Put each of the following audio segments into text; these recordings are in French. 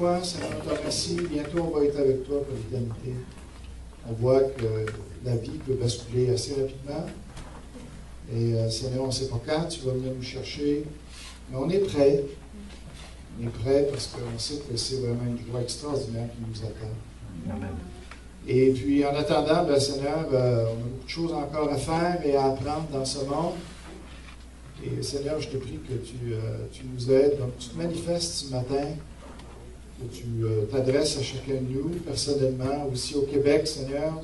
toi, Seigneur, on te remercie. Bientôt, on va être avec toi pour l'éternité. On voit que la vie peut basculer assez rapidement. Et Seigneur, on ne sait pas quand tu vas venir nous chercher, mais on est prêt. On est prêt parce qu'on sait que c'est vraiment une joie extraordinaire qui nous attend. Amen. Et puis, en attendant, ben, Seigneur, on a beaucoup de choses encore à faire et à apprendre dans ce monde. Et Seigneur, je te prie que tu nous aides. Donc, tu te manifestes ce matin, que tu t'adresses à chacun de nous, personnellement, aussi au Québec, Seigneur.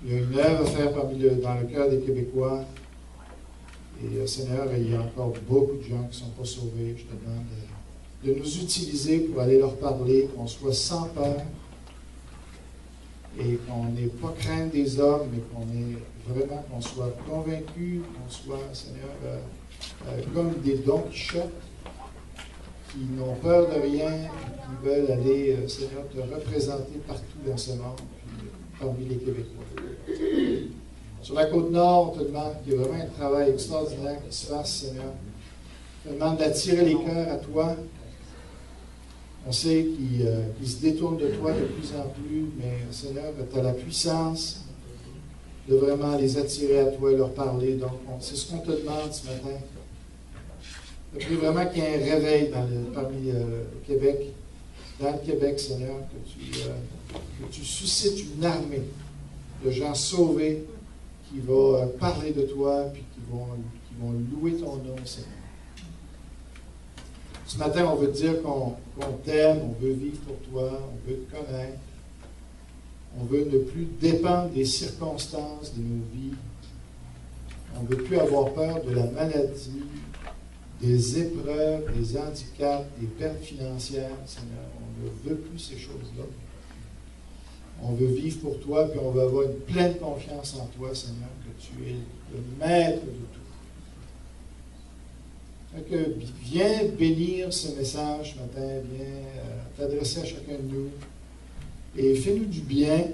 Il y a une œuvre à faire dans le cœur des Québécois. Et Seigneur, il y a encore beaucoup de gens qui ne sont pas sauvés. Je te demande de nous utiliser pour aller leur parler, qu'on soit sans peur et qu'on n'ait pas crainte des hommes, mais qu'on soit convaincus, qu'on soit, Seigneur, comme des Don Quichotte qui n'ont peur de rien, qui veulent aller, Seigneur, te représenter partout dans ce monde, puis parmi les Québécois. Sur la Côte-Nord, on te demande qu'il y a vraiment un travail extraordinaire qui se fasse, Seigneur. On te demande d'attirer les cœurs à toi. On sait qu'ils se détournent de toi de plus en plus, mais Seigneur, tu as la puissance de vraiment les attirer à toi et leur parler. Donc, c'est ce qu'on te demande ce matin. Je prie vraiment qu'il y ait un réveil parmi le Québec, dans le Québec, Seigneur, que tu suscites une armée de gens sauvés qui vont parler de toi et qui vont louer ton nom, Seigneur. Ce matin, on veut te dire qu'on t'aime, on veut vivre pour toi, on veut te connaître. On veut ne plus dépendre des circonstances de nos vies. On ne veut plus avoir peur de la maladie, des épreuves, des handicaps, des pertes financières, Seigneur. On ne veut plus ces choses-là. On veut vivre pour toi, puis on veut avoir une pleine confiance en toi, Seigneur, que tu es le maître de tout. Fait que viens bénir ce message ce matin, viens t'adresser à chacun de nous et fais-nous du bien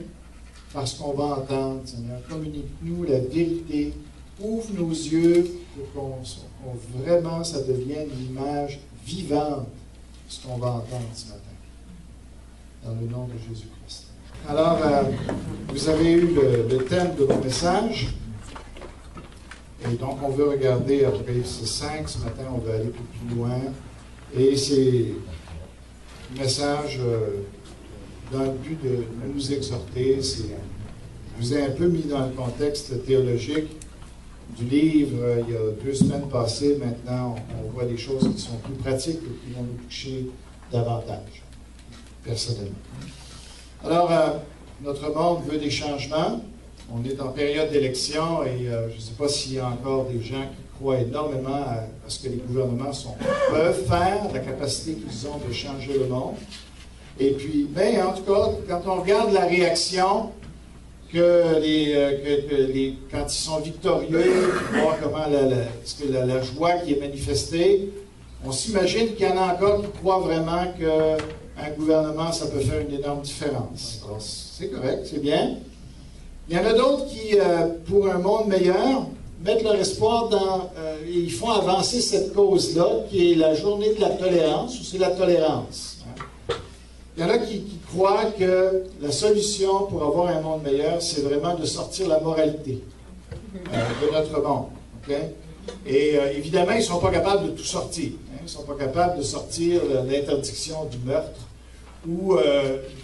parce qu'on va entendre, Seigneur. Communique-nous la vérité, ouvre nos yeux pour qu'on vraiment ça devienne une image vivante de ce qu'on va entendre ce matin. Dans le nom de Jésus-Christ. Alors, vous avez eu le thème de mon message. Et donc, on veut regarder Apocalypse 5. Ce matin, on veut aller plus loin. Et c'est un message dans le but de nous exhorter. Je vous ai un peu mis dans le contexte théologique du livre il y a 2 semaines passées. Maintenant, on voit des choses qui sont plus pratiques et qui vont nous toucher davantage, personnellement. Alors, notre monde veut des changements. On est en période d'élection et je ne sais pas s'il y a encore des gens qui croient énormément à ce que les gouvernements peuvent faire, la capacité qu'ils ont de changer le monde. Et puis, en tout cas, quand on regarde la réaction quand ils sont victorieux, voir comment la joie qui est manifestée, on s'imagine qu'il y en a encore qui croient vraiment qu'un gouvernement, ça peut faire une énorme différence. Alors, c'est correct, c'est bien. Il y en a d'autres qui, pour un monde meilleur, mettent leur espoir ils font avancer cette cause-là, qui est la journée de la tolérance, ou c'est la tolérance. Il y en a qui croient que la solution pour avoir un monde meilleur, c'est vraiment de sortir la moralité de notre monde. Okay? Et évidemment, ils ne sont pas capables de tout sortir. Ils ne sont pas capables de sortir l'interdiction du meurtre, ou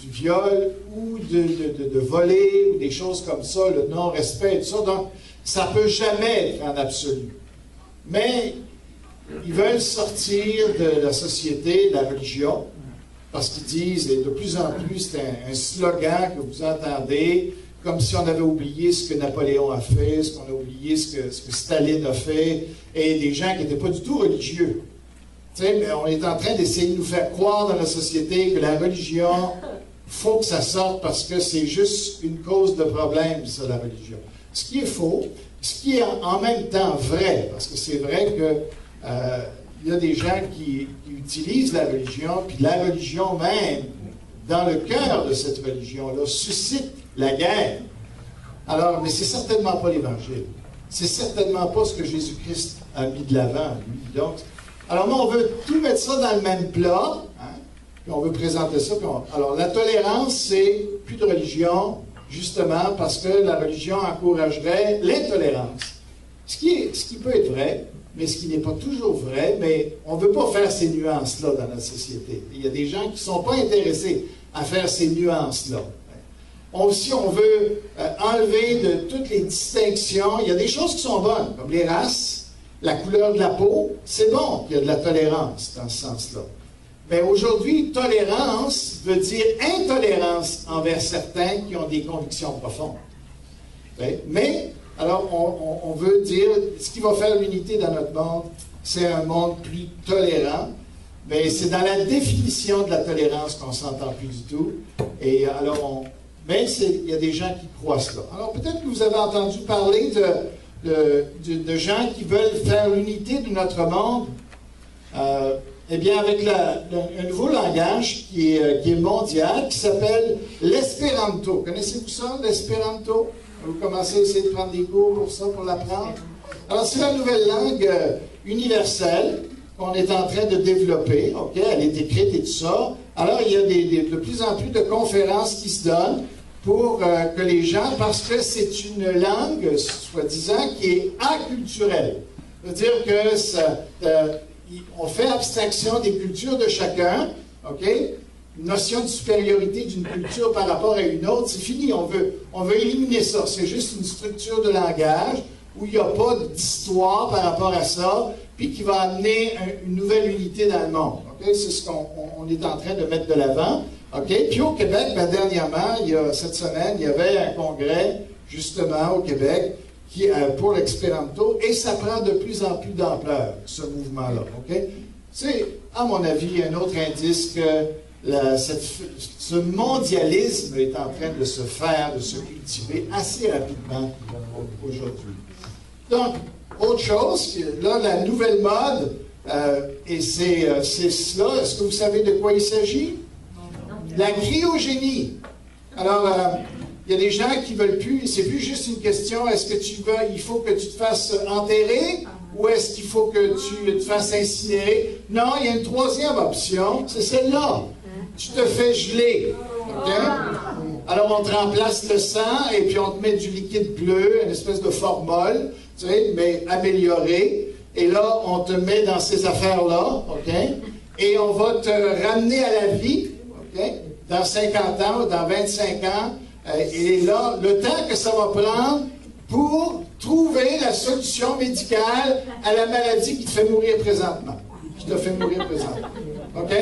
du viol, ou de voler, ou des choses comme ça, le non-respect, et tout ça. Donc, ça ne peut jamais être en absolu. Mais ils veulent sortir de la société, de la religion, parce qu'ils disent, et de plus en plus, c'est un slogan que vous entendez, comme si on avait oublié ce que Napoléon a fait, ce qu'on a oublié ce que Staline a fait, et des gens qui n'étaient pas du tout religieux. Mais on est en train d'essayer de nous faire croire dans la société que la religion, il faut que ça sorte parce que c'est juste une cause de problème, ça, la religion. Ce qui est faux, ce qui est en même temps vrai, parce que c'est vrai que il y a des gens qui utilisent la religion, puis la religion même, dans le cœur de cette religion-là, suscite la guerre. Alors, mais c'est certainement pas l'Évangile. C'est certainement pas ce que Jésus-Christ a mis de l'avant, lui. Donc, alors, nous, on veut tout mettre ça dans le même plat, hein, puis on veut présenter ça. Alors, la tolérance, c'est plus de religion, justement parce que la religion encouragerait l'intolérance. Ce qui peut être vrai, mais ce qui n'est pas toujours vrai, mais on ne veut pas faire ces nuances-là dans notre société. Il y a des gens qui ne sont pas intéressés à faire ces nuances-là. Aussi, on veut enlever de toutes les distinctions. Il y a des choses qui sont bonnes, comme les races, la couleur de la peau. C'est bon qu'il y a de la tolérance dans ce sens-là. Mais aujourd'hui, tolérance veut dire intolérance envers certains qui ont des convictions profondes. Mais, alors, on veut dire, ce qui va faire l'unité dans notre monde, c'est un monde plus tolérant. Mais c'est dans la définition de la tolérance qu'on ne s'entend plus du tout. Et alors, mais il y a des gens qui croient cela. Alors, peut-être que vous avez entendu parler de gens qui veulent faire l'unité de notre monde. Eh bien, avec un nouveau langage qui est mondial, qui s'appelle l'espéranto. Connaissez-vous ça, l'espéranto? Vous commencez à essayer de prendre des cours pour ça, pour l'apprendre. Alors, c'est la nouvelle langue universelle qu'on est en train de développer. OK? Elle est écrite et tout ça. Alors, il y a de plus en plus de conférences qui se donnent pour que les gens, parce que c'est une langue, soi-disant, qui est aculturelle. Ça veut dire que on fait abstraction des cultures de chacun, OK? Une notion de supériorité d'une culture par rapport à une autre, c'est fini. On veut éliminer ça. C'est juste une structure de langage où il n'y a pas d'histoire par rapport à ça, puis qui va amener une nouvelle unité dans le monde. Okay? C'est ce qu'on est en train de mettre de l'avant. Okay? Puis au Québec, dernièrement, cette semaine, il y avait un congrès, justement, au Québec, pour l'espéranto, et ça prend de plus en plus d'ampleur, ce mouvement-là. Okay? C'est, à mon avis, un autre indice que ce mondialisme est en train de se faire, de se cultiver assez rapidement aujourd'hui. Donc, autre chose, là, la nouvelle mode, et c'est cela. Est-ce que vous savez de quoi il s'agit? La cryogénie. Alors, il y a des gens qui ne veulent plus, c'est plus juste une question, est-ce que il faut que tu te fasses enterrer ou est-ce qu'il faut que tu te fasses incinérer? Non, il y a une troisième option, c'est celle-là. Tu te fais geler. Okay? Alors, on te remplace le sang et puis on te met du liquide bleu, une espèce de formol, tu sais, mais amélioré. Et là, on te met dans ces affaires-là, OK? Et on va te ramener à la vie, OK? Dans 50 ans ou dans 25 ans. Et là, le temps que ça va prendre pour trouver la solution médicale à la maladie qui te fait mourir présentement. Qui te fait mourir présentement. OK?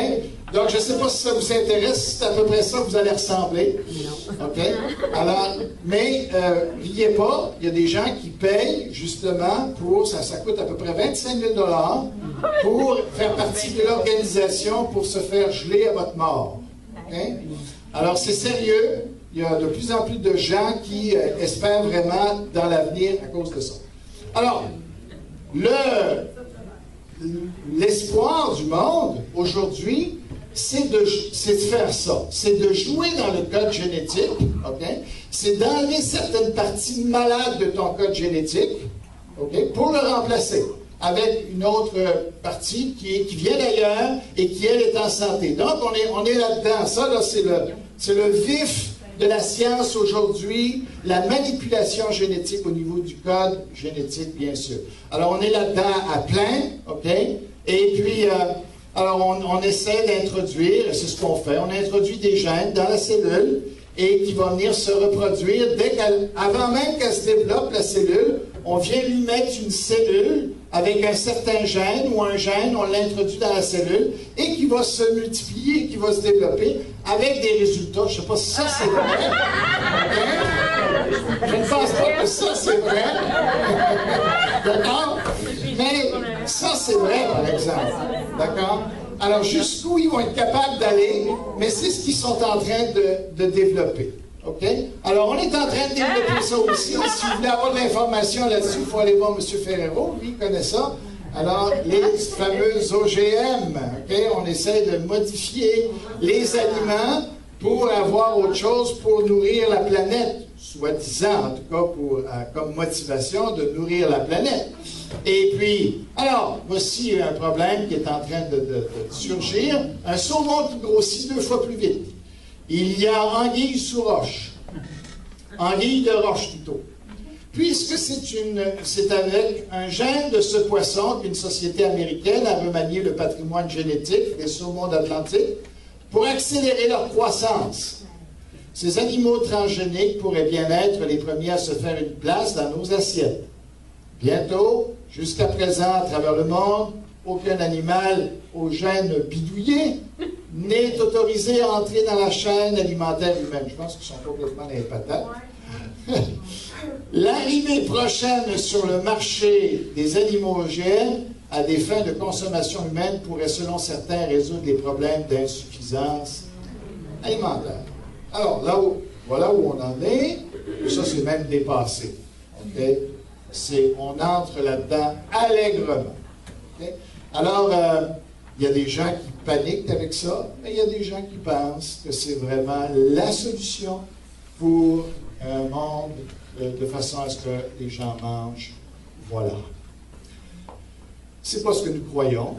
Donc, je ne sais pas si ça vous intéresse, c'est à peu près ça que vous allez ressembler. OK? Alors, mais, n'oubliez pas, il y a des gens qui payent, justement, ça coûte à peu près 25 000 $ pour faire partie de l'organisation pour se faire geler à votre mort. OK? Alors, c'est sérieux. Il y a de plus en plus de gens qui espèrent vraiment dans l'avenir à cause de ça. Alors, l'espoir du monde, aujourd'hui, c'est de faire ça. C'est de jouer dans le code génétique, OK? C'est d'enlever certaines parties malades de ton code génétique, OK? Pour le remplacer avec une autre partie qui vient d'ailleurs et qui, elle, est en santé. Donc, on est là-dedans. Ça, là, c'est le vif de la science aujourd'hui, la manipulation génétique au niveau du code génétique, bien sûr. Alors, on est là-dedans à plein, OK? Et puis, alors, on essaie d'introduire, c'est ce qu'on fait, on introduit des gènes dans la cellule et qui vont venir se reproduire avant même qu'elle se développe, la cellule, on vient lui mettre une cellule avec un certain gène ou un gène, on l'introduit dans la cellule et qui va se multiplier, qui va se développer avec des résultats. Je ne sais pas si ça c'est vrai. Okay? Je ne pense pas que ça c'est vrai. D'accord? Mais ça c'est vrai, par exemple. D'accord? Alors, jusqu'où ils vont être capables d'aller, mais c'est ce qu'ils sont en train de développer. OK? Alors, on est en train de développer ça aussi. Si vous voulez avoir de l'information là-dessus, il faut aller voir M. Ferrero. Lui, il connaît ça. Alors, les fameux OGM, OK? On essaie de modifier les aliments pour avoir autre chose pour nourrir la planète. soi-disant, en tout cas comme motivation, de nourrir la planète. Et puis, alors, voici un problème qui est en train de surgir, un saumon qui grossit 2 fois plus vite. Il y a anguille sous roche, anguille de roche plutôt. Puisque c'est avec un gène de ce poisson qu'une société américaine a remanié le patrimoine génétique des saumons d'Atlantique pour accélérer leur croissance. Ces animaux transgéniques pourraient bien être les premiers à se faire une place dans nos assiettes. Bientôt, jusqu'à présent, à travers le monde, aucun animal au gène bidouillé n'est autorisé à entrer dans la chaîne alimentaire humaine. Je pense qu'ils sont complètement dans les patates. L'arrivée prochaine sur le marché des animaux OGM à des fins de consommation humaine pourrait, selon certains, résoudre les problèmes d'insuffisance alimentaire. Alors, voilà où on en est. Ça, c'est même dépassé. Okay? On entre là-dedans allègrement. Okay? Alors, il y a des gens qui paniquent avec ça, mais il y a des gens qui pensent que c'est vraiment la solution pour un monde de façon à ce que les gens mangent. Voilà. C'est pas ce que nous croyons.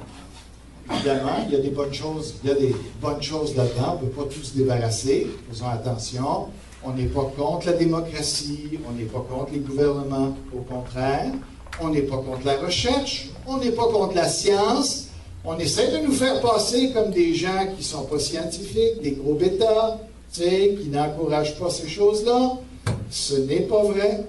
Évidemment, il y a des bonnes choses, là-dedans. On ne peut pas tous se débarrasser. Faisons attention. On n'est pas contre la démocratie, on n'est pas contre les gouvernements. Au contraire, on n'est pas contre la recherche, on n'est pas contre la science. On essaie de nous faire passer comme des gens qui ne sont pas scientifiques, des gros bêtas, qui n'encouragent pas ces choses-là. Ce n'est pas vrai.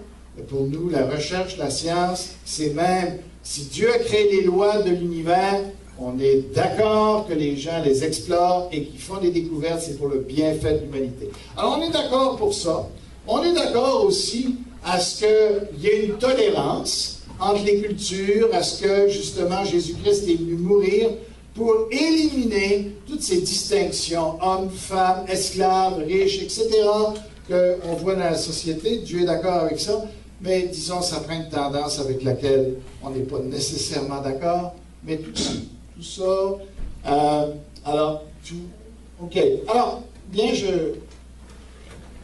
Pour nous, la recherche, la science, c'est même, si Dieu a créé les lois de l'univers, on est d'accord que les gens les explorent et qu'ils font des découvertes, c'est pour le bienfait de l'humanité. Alors, on est d'accord pour ça. On est d'accord aussi à ce qu'il y ait une tolérance entre les cultures, à ce que, justement, Jésus-Christ est venu mourir pour éliminer toutes ces distinctions, hommes, femmes, esclaves, riches, etc., qu'on voit dans la société. Dieu est d'accord avec ça, mais disons, ça prend une tendance avec laquelle on n'est pas nécessairement d'accord, mais tout ça, OK. Alors, bien,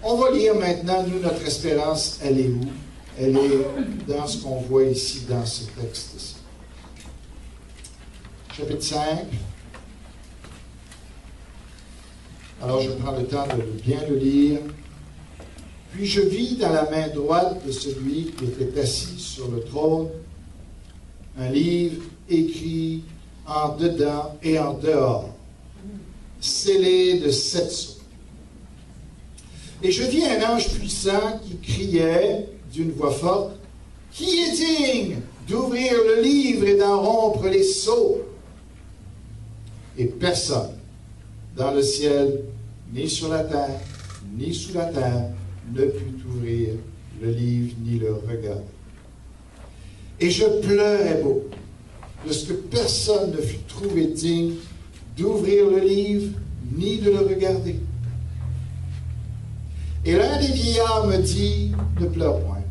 on va lire maintenant, nous, notre espérance, elle est où? Elle est dans ce qu'on voit ici, dans ce texte-ci. Chapitre 5. Alors, je prends le temps de bien le lire. Puis je vis dans la main droite de celui qui était assis sur le trône un livre écrit en dedans et en dehors, scellé de 7 sceaux. Et je vis un ange puissant qui criait d'une voix forte, « Qui est digne d'ouvrir le livre et d'en rompre les sceaux? » Et personne, dans le ciel, ni sur la terre, ni sous la terre, ne put ouvrir le livre ni le regarder. Et je pleurais beaucoup de ce que personne ne fut trouvé digne d'ouvrir le livre ni de le regarder. Et l'un des vieillards me dit, ne pleure point.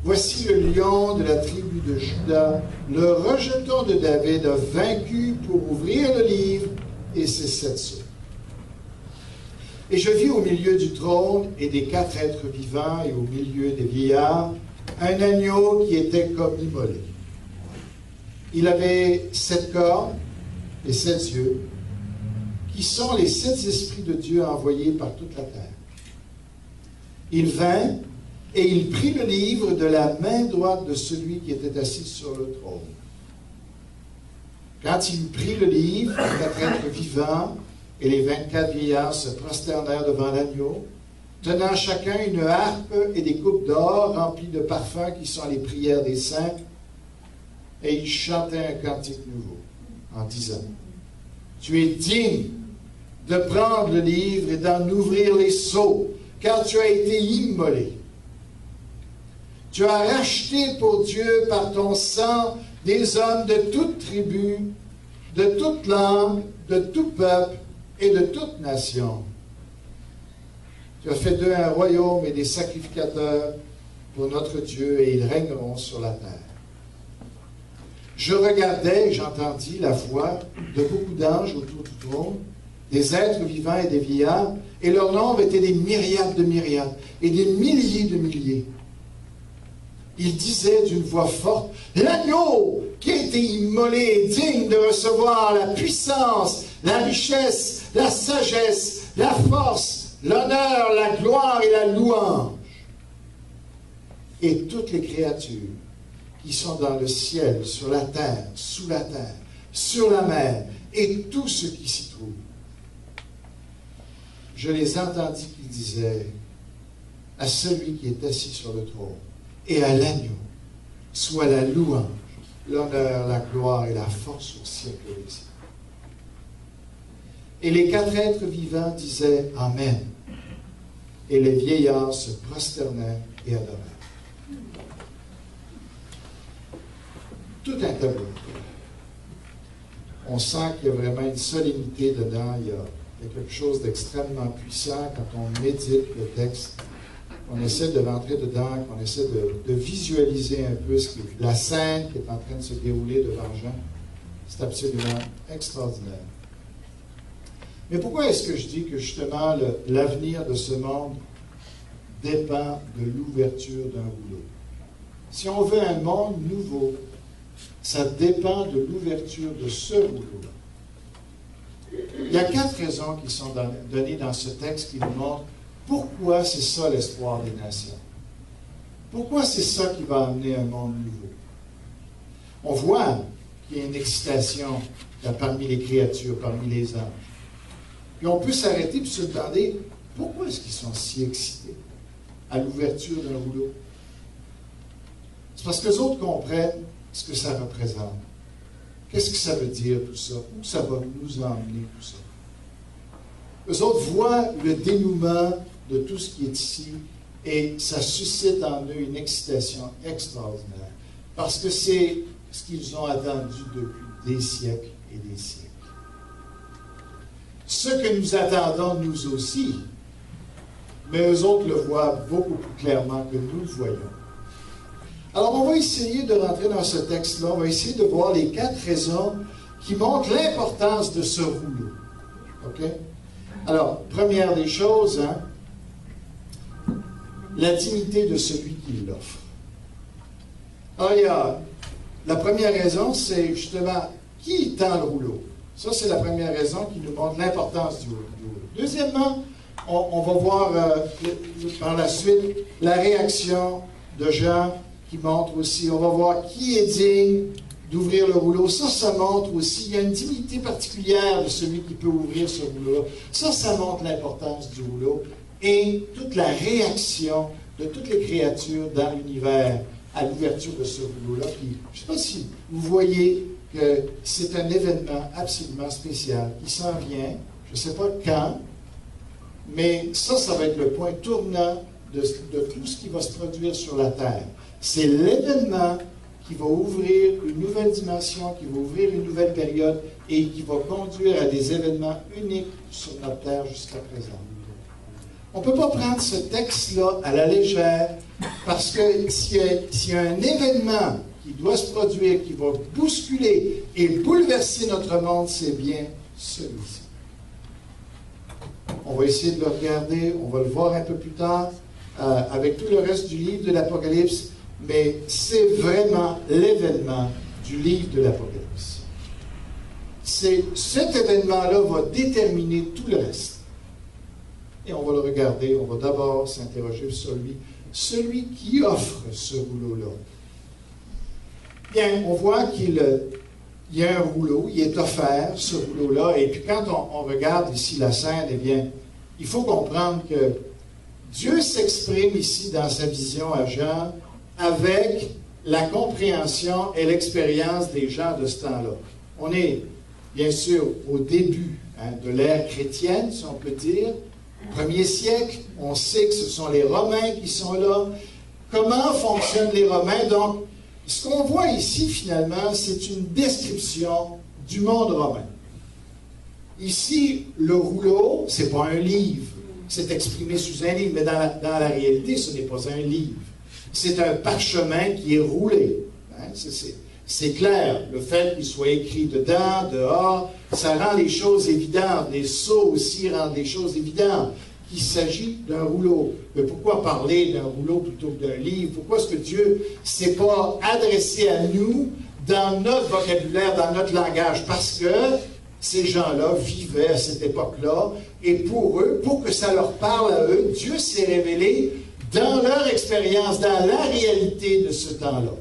Voici le lion de la tribu de Juda, le rejeton de David a vaincu pour ouvrir le livre et ses 7 sceaux. Et je vis au milieu du trône et des 4 êtres vivants et au milieu des vieillards, un agneau qui était comme immolé. Il avait 7 cornes et 7 yeux, qui sont les 7 esprits de Dieu envoyés par toute la terre. Il vint et il prit le livre de la main droite de celui qui était assis sur le trône. Quand il prit le livre, les 4 êtres vivants et les 24 vieillards se prosternèrent devant l'agneau, tenant chacun une harpe et des coupes d'or remplies de parfums qui sont les prières des saints, et ils chantaient un cantique nouveau, en disant, « Tu es digne de prendre le livre et d'en ouvrir les sceaux, car tu as été immolé. Tu as racheté pour Dieu par ton sang des hommes de toute tribu, de toute langue, de tout peuple et de toute nation. Tu as fait d'eux un royaume et des sacrificateurs pour notre Dieu, et ils régneront sur la terre. Je regardais et j'entendis la voix de beaucoup d'anges autour du trône, des êtres vivants et des vieillards, et leur nombre était des myriades de myriades, et des milliers de milliers. Il disait d'une voix forte, « L'agneau qui a été immolé est digne de recevoir la puissance, la richesse, la sagesse, la force, l'honneur, la gloire et la louange. » Et toutes les créatures qui sont dans le ciel, sur la terre, sous la terre, sur la mer, et tout ce qui s'y trouve. Je les entendis qui disaient à celui qui est assis sur le trône et à l'agneau, soit la louange, l'honneur, la gloire et la force au siècle des siècles. Et les quatre êtres vivants disaient Amen. Et les vieillards se prosternèrent et adorèrent. Tout un tableau. On sent qu'il y a vraiment une solennité dedans. Il y a quelque chose d'extrêmement puissant quand on médite le texte. On essaie de rentrer dedans, qu'on essaie de visualiser un peu la scène qui est en train de se dérouler devant Jean. C'est absolument extraordinaire. Mais pourquoi est-ce que je dis que justement l'avenir de ce monde dépend de l'ouverture d'un rouleau? Si on veut un monde nouveau, ça dépend de l'ouverture de ce rouleau-là. Il y a 4 raisons qui sont données dans ce texte qui nous montrent pourquoi c'est ça l'espoir des nations. Pourquoi c'est ça qui va amener un monde nouveau. On voit qu'il y a une excitation parmi les créatures, parmi les anges. Et on peut s'arrêter et se demander pourquoi est-ce qu'ils sont si excités à l'ouverture d'un rouleau. C'est parce que les autres comprennent ce que ça représente. Qu'est-ce que ça veut dire tout ça? Où ça va nous emmener tout ça? Eux autres voient le dénouement de tout ce qui est ici et ça suscite en eux une excitation extraordinaire. Parce que c'est ce qu'ils ont attendu depuis des siècles et des siècles. Ce que nous attendons nous aussi, mais eux autres le voient beaucoup plus clairement que nous le voyons. Alors, on va essayer de rentrer dans ce texte-là, on va essayer de voir les 4 raisons qui montrent l'importance de ce rouleau. OK? Alors, première des choses, la dignité de celui qui l'offre. Alors, il y a la première raison, c'est justement qui tend le rouleau. Ça, c'est la première raison qui nous montre l'importance du rouleau. Deuxièmement, on va voir par la suite la réaction de Jean qui montre aussi, on va voir qui est digne d'ouvrir le rouleau. Ça montre aussi, il y a une dignité particulière de celui qui peut ouvrir ce rouleau. Ça montre l'importance du rouleau et toute la réaction de toutes les créatures dans l'univers à l'ouverture de ce rouleau-là. Puis, je ne sais pas si vous voyez que c'est un événement absolument spécial. Il s'en vient, je ne sais pas quand, mais ça va être le point tournant de tout ce qui va se produire sur la Terre. C'est l'événement qui va ouvrir une nouvelle dimension, qui va ouvrir une nouvelle période et qui va conduire à des événements uniques sur notre Terre jusqu'à présent. On ne peut pas prendre ce texte-là à la légère parce que s'il y a un événement qui doit se produire, qui va bousculer et bouleverser notre monde, c'est bien celui-ci. On va essayer de le regarder, on va le voir un peu plus tard avec tout le reste du livre de l'Apocalypse. Mais c'est vraiment l'événement du livre de l'Apocalypse. Cet événement-là va déterminer tout le reste. Et on va le regarder, on va d'abord s'interroger sur lui. Celui qui offre ce rouleau-là. Bien, on voit qu'il y a un rouleau, il est offert, ce rouleau-là. Et puis quand on regarde ici la scène, eh bien, il faut comprendre que Dieu s'exprime ici dans sa vision à Jean avec la compréhension et l'expérience des gens de ce temps-là. On est, bien sûr, au début de l'ère chrétienne, si on peut dire, au 1er siècle. On sait que ce sont les Romains qui sont là. Comment fonctionnent les Romains? Donc, ce qu'on voit ici, finalement, c'est une description du monde romain. Ici, le rouleau, ce n'est pas un livre. C'est exprimé sous un livre, mais dans la réalité, ce n'est pas un livre. C'est un parchemin qui est roulé. c'est clair. Le fait qu'il soit écrit dedans, dehors, ça rend les choses évidentes. Les sceaux aussi rendent les choses évidentes. Il s'agit d'un rouleau. Mais pourquoi parler d'un rouleau plutôt que d'un livre? Pourquoi est-ce que Dieu ne s'est pas adressé à nous dans notre vocabulaire, dans notre langage? Parce que ces gens-là vivaient à cette époque-là, et pour eux, pour que ça leur parle à eux, Dieu s'est révélé dans leur expérience, dans la réalité de ce temps-là.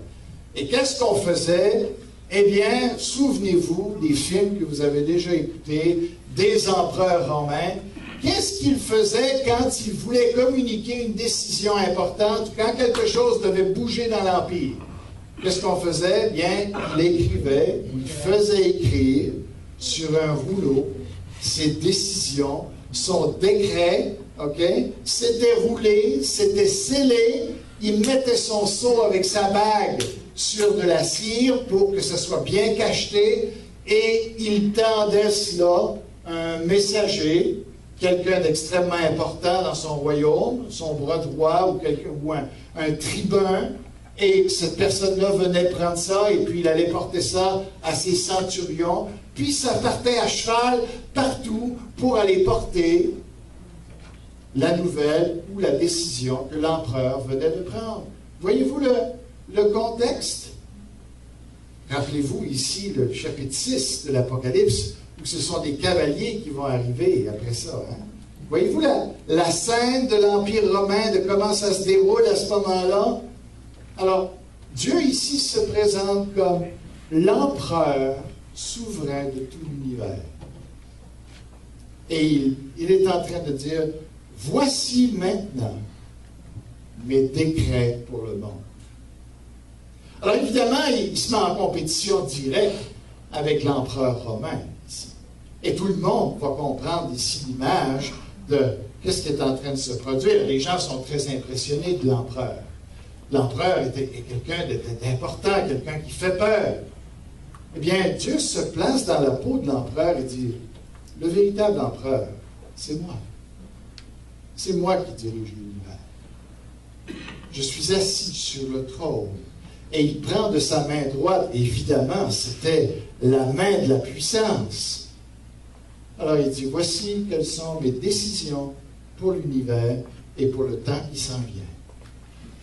Et qu'est-ce qu'on faisait? Eh bien, souvenez-vous des films que vous avez déjà écoutés, des empereurs romains. Qu'est-ce qu'ils faisaient quand ils voulaient communiquer une décision importante, quand quelque chose devait bouger dans l'Empire? Qu'est-ce qu'on faisait? Bien, il écrivait, il faisait écrire sur un rouleau ses décisions, son décret, OK? C'était roulé, c'était scellé, il mettait son sceau avec sa bague sur de la cire pour que ça soit bien cacheté, et il tendait cela à un messager, quelqu'un d'extrêmement important dans son royaume, son bras droit ou un tribun, et cette personne-là venait prendre ça, et puis il allait porter ça à ses centurions, puis ça partait à cheval partout pour aller porter la nouvelle ou la décision que l'empereur venait de prendre. Voyez-vous le contexte? Rappelez-vous ici le chapitre 6 de l'Apocalypse, où ce sont des cavaliers qui vont arriver après ça. Hein? Voyez-vous la scène de l'Empire romain, de comment ça se déroule à ce moment-là? Alors, Dieu ici se présente comme l'empereur souverain de tout l'univers. Et il est en train de dire, voici maintenant mes décrets pour le monde. Alors évidemment, il se met en compétition directe avec l'empereur romain ici. Et tout le monde va comprendre ici l'image de qu'est-ce qui est en train de se produire. Les gens sont très impressionnés de l'empereur. L'empereur est quelqu'un d'important, quelqu'un qui fait peur. Eh bien, Dieu se place dans la peau de l'empereur et dit, le véritable empereur, c'est moi. C'est moi qui dirige l'univers. Je suis assis sur le trône. Et il prend de sa main droite, évidemment, c'était la main de la puissance. Alors il dit, voici quelles sont mes décisions pour l'univers et pour le temps qui s'en vient.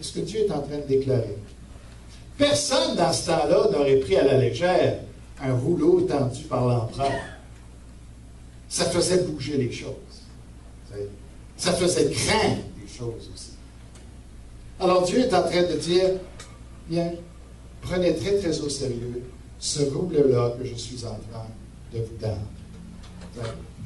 C'est ce que Dieu est en train de déclarer. Personne dans ce temps-là n'aurait pris à la légère un rouleau tendu par l'empereur. Ça faisait bouger les choses. Ça faisait craindre des choses aussi. Alors Dieu est en train de dire, bien, prenez très très au sérieux ce rouleau-là que je suis en train de vous donner.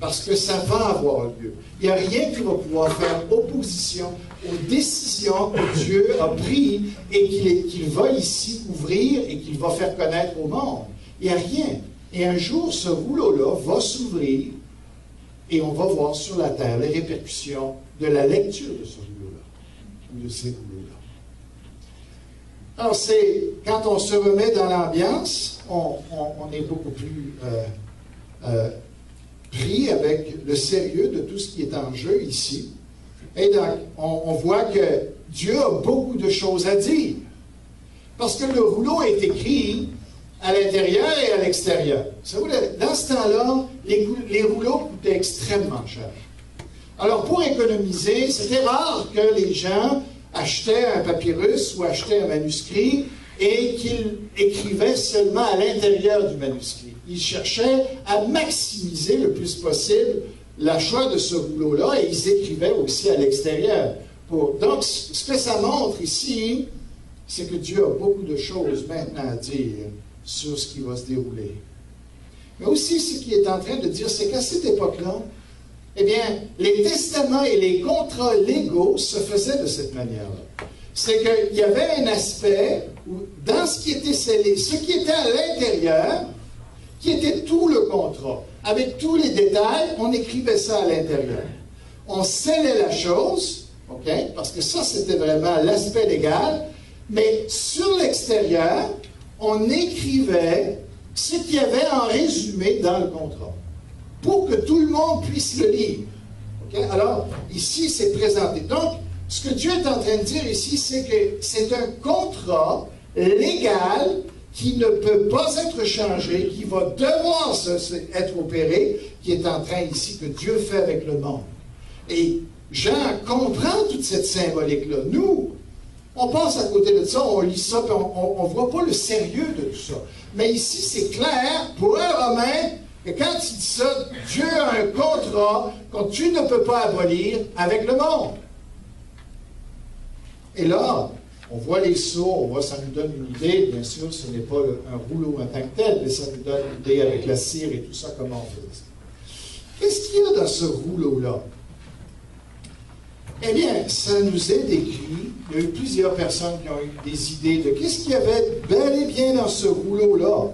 Parce que ça va avoir lieu. Il n'y a rien qui va pouvoir faire opposition aux décisions que Dieu a prises et qu'il va ici ouvrir et qu'il va faire connaître au monde. Il n'y a rien. Et un jour, ce rouleau-là va s'ouvrir et on va voir sur la terre les répercussions de la lecture de ce rouleau-là, ou de ces rouleaux-là. Alors, quand on se remet dans l'ambiance, on est beaucoup plus pris avec le sérieux de tout ce qui est en jeu ici. Et donc, on voit que Dieu a beaucoup de choses à dire. Parce que le rouleau est écrit à l'intérieur et à l'extérieur. Dans ce temps-là, les rouleaux coûtaient extrêmement cher. Alors, pour économiser, c'était rare que les gens achetaient un papyrus ou achetaient un manuscrit et qu'ils écrivaient seulement à l'intérieur du manuscrit. Ils cherchaient à maximiser le plus possible l'achat de ce rouleau-là et ils écrivaient aussi à l'extérieur. Donc, ce que ça montre ici, c'est que Dieu a beaucoup de choses maintenant à dire sur ce qui va se dérouler. Mais aussi, ce qu'il est en train de dire, c'est qu'à cette époque-là, eh bien, les testaments et les contrats légaux se faisaient de cette manière-là. C'est qu'il y avait un aspect où, dans ce qui était scellé, ce qui était à l'intérieur, qui était tout le contrat. Avec tous les détails, on écrivait ça à l'intérieur. On scellait la chose, OK, parce que ça, c'était vraiment l'aspect légal, mais sur l'extérieur, on écrivait ce qu'il y avait en résumé dans le contrat, pour que tout le monde puisse le lire. Okay? Alors, ici, c'est présenté. Donc, ce que Dieu est en train de dire ici, c'est que c'est un contrat légal qui ne peut pas être changé, qui va devoir être opéré, qui est en train ici que Dieu fait avec le monde. Et Jean comprend toute cette symbolique-là. Nous, on passe à côté de ça, on lit ça, puis on ne voit pas le sérieux de tout ça. Mais ici, c'est clair, pour un Romain, que quand il dit ça, Dieu a un contrat que tu ne peux pas abolir avec le monde. Et là, on voit les sceaux, ça nous donne une idée. Bien sûr, ce n'est pas un rouleau en tant que tel, mais ça nous donne une idée avec la cire et tout ça, comment on fait ça. Qu'est-ce qu'il y a dans ce rouleau-là? Eh bien, ça nous est décrit. Il y a eu plusieurs personnes qui ont eu des idées de qu'est-ce qu'il y avait bel et bien dans ce rouleau-là.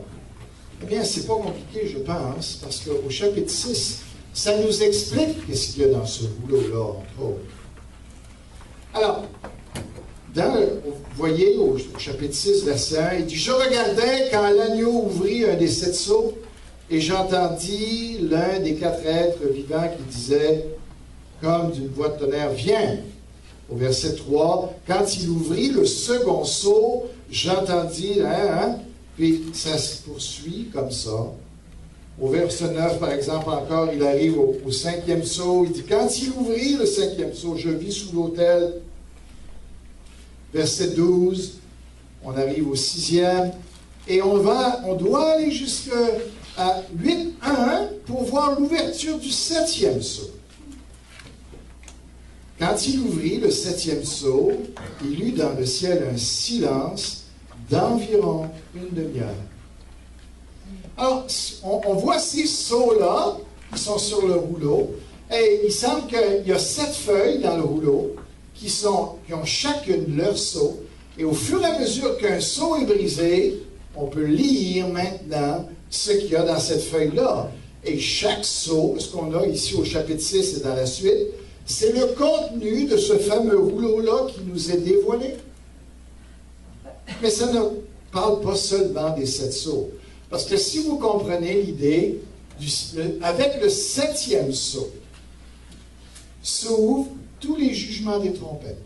Eh bien, c'est pas compliqué, je pense, parce qu'au chapitre 6, ça nous explique qu'est-ce qu'il y a dans ce rouleau-là, entre autres. Alors, vous voyez, au chapitre 6, verset 1, il dit « Je regardais quand l'agneau ouvrit un des 7 sceaux, et j'entendis l'un des 4 êtres vivants qui disait, comme d'une voix de tonnerre, viens !» Au verset 3, « Quand il ouvrit le second sceau, j'entendis, puis ça se poursuit comme ça. Au verset 9, par exemple, encore, il arrive au 5e sceau, il dit, « Quand il ouvrit le 5e sceau, je vis sous l'autel. » Verset 12, on arrive au 6e, et on doit aller jusqu'à 8.1 pour voir l'ouverture du 7e sceau. Quand il ouvrit le 7e sceau, il eut dans le ciel un silence d'environ une demi-heure. Alors, on voit ces sceaux-là qui sont sur le rouleau, et il semble qu'il y a 7 feuilles dans le rouleau, qui ont chacune leur sceau, et au fur et à mesure qu'un sceau est brisé, on peut lire maintenant ce qu'il y a dans cette feuille-là. Et chaque sceau, ce qu'on a ici au chapitre 6 et dans la suite, c'est le contenu de ce fameux rouleau-là qui nous est dévoilé. Mais ça ne parle pas seulement des 7 sceaux. Parce que si vous comprenez l'idée, avec le 7e sceau, s'ouvrent tous les jugements des trompettes.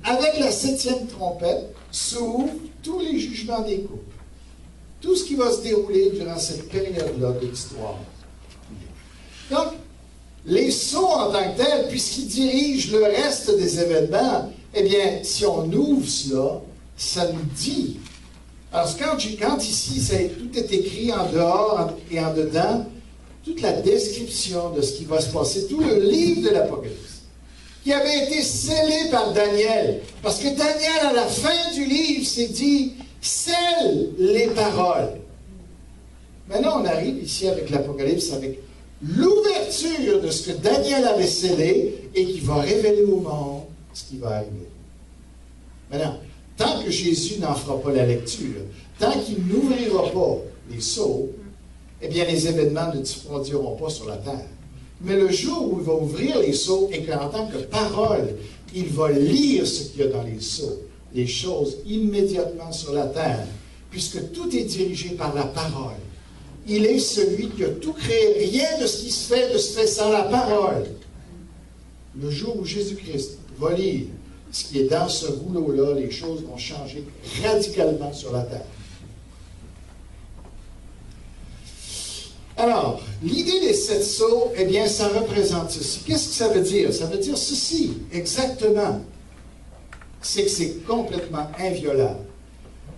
Avec la 7e trompette, s'ouvrent tous les jugements des couples. Tout ce qui va se dérouler durant cette période-là de l'histoire. Donc, les sceaux en tant que tels, puisqu'ils dirigent le reste des événements, eh bien, si on ouvre cela, ça nous dit. Alors, quand ici, tout est écrit en dehors et en dedans, toute la description de ce qui va se passer, tout le livre de l'Apocalypse, qui avait été scellé par Daniel. Parce que Daniel, à la fin du livre, s'est dit, scelle les paroles. Maintenant, on arrive ici avec l'Apocalypse, avec l'ouverture de ce que Daniel avait scellé et qui va révéler au monde ce qui va arriver. Maintenant, tant que Jésus n'en fera pas la lecture, tant qu'il n'ouvrira pas les sceaux, eh bien, les événements ne diffondiront pas sur la terre. Mais le jour où il va ouvrir les sceaux et qu'en tant que parole, il va lire ce qu'il y a dans les sceaux, les choses immédiatement sur la terre, puisque tout est dirigé par la parole. Il est celui qui a tout créé. Rien de ce qui se fait sans la parole. Le jour où Jésus-Christ va lire ce qui est dans ce rouleau-là, les choses vont changer radicalement sur la terre. Alors, l'idée des 7 sceaux, eh bien, ça représente ceci. Qu'est-ce que ça veut dire? Ça veut dire ceci, exactement. C'est que c'est complètement inviolable.